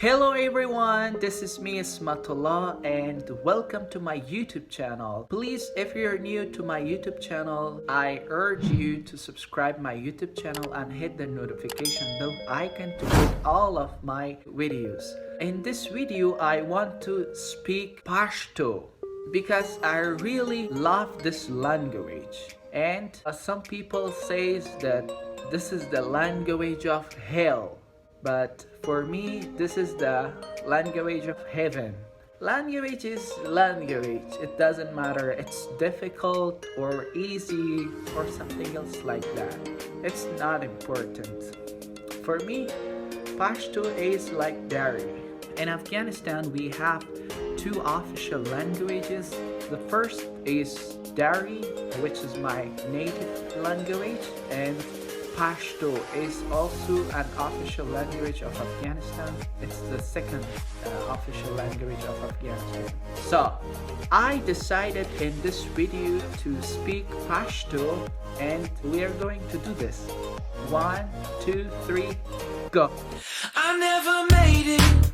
Hello everyone, this is me Esmatullah and welcome to my YouTube channel. Please, if you're new to my YouTube channel, I urge you to subscribe my YouTube channel and hit the notification bell icon to get all of my videos. In this video, I want to speak Pashto because I really love this language. And some people say that this is the language of hell. But for me, this is the language of heaven. Language is language. It doesn't matter. It's difficult or easy or something else like that. It's not important. For me, Pashto is like Dari. In Afghanistan, we have two official languages. The first is Dari, which is my native language, and Pashto is also an official language of Afghanistan. It's the second official language of Afghanistan. So, I decided in this video to speak Pashto and we are going to do this. 1, 2, 3, go. I never made it,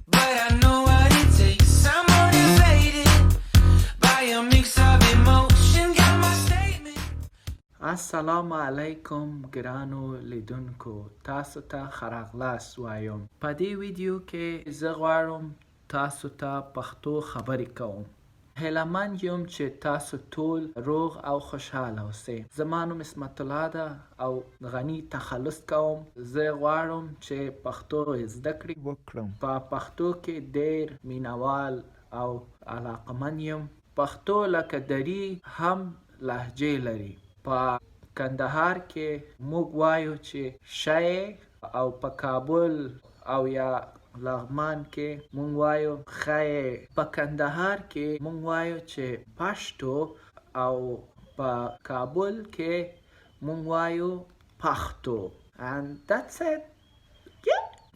but I know what it takes. I'm motivated by a mix of emotion. Got my statement. السلام علیکم ګرانو لیدونکو تاسو ته خراغلاس وایم په دې ویډیو کې زه غواړم تاسو ته پښتو خبرې کوم هیلهمند یم چې تاسو ټول روغ او خوشحاله اوسئ زما نوم اسمت الله ده او غني تخلص کوم زه غواړم چې پښتو زده کړم په پښتو کې ډېر مینوال او علاقمند یم پښتو لکه دري هم لهجې لري په کندهار کې موږ وایو چې شای او په کابل او یا لغمان کې موږ وایو خای په کندهار کې موږ وایو چې پښتو او په کابل کې موږ وایو پښتو and that's it.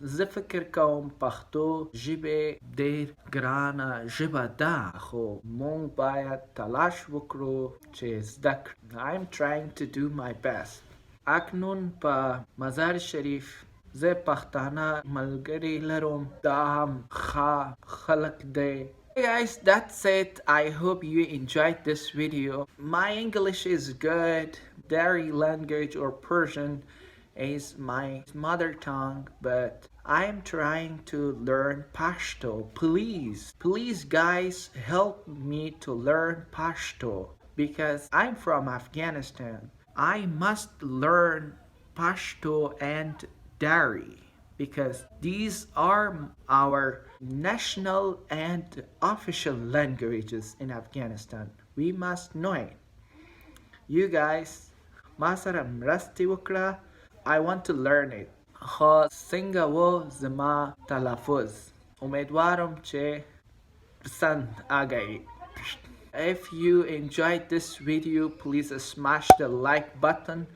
زه فکر کوم پښتو ژبه ډېر ګرانه ژبه ده خو مونږ باید تلاش وکړو چې زده کړو I'm trying to do my best. اکنون په مزار شریف زه پښتانه ملګري لرم دا هم ښه خلک دی Hey guys, that's it. I hope you enjoyed this video. My English is good. Dari language or Persian is my mother tongue, but I'm trying to learn Pashto. Please guys, help me to learn Pashto because I'm from Afghanistan. I must learn Pashto and Dari because these are our national and official languages in Afghanistan. We must know it. You guys, ما سره مرسته وکړه I want to learn it. خو څنګه و زما تلفظ امیدوارم چې پسند آگئی. If you enjoyed this video, please smash the like button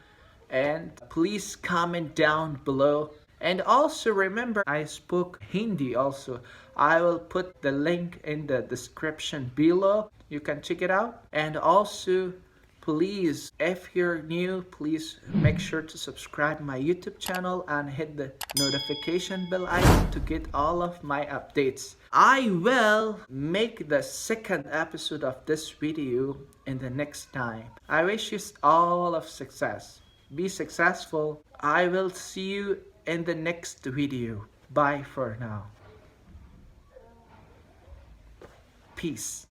and please comment down below. And also remember, I spoke Hindi also. I will put the link in the description below. You can check it out. And also, please, if you're new, please make sure to subscribe my YouTube channel and hit the notification bell icon to get all of my updates. I will make the second episode of this video in the next time. I wish you all of success. Be successful. I will see you in the next video. Bye for now. Peace.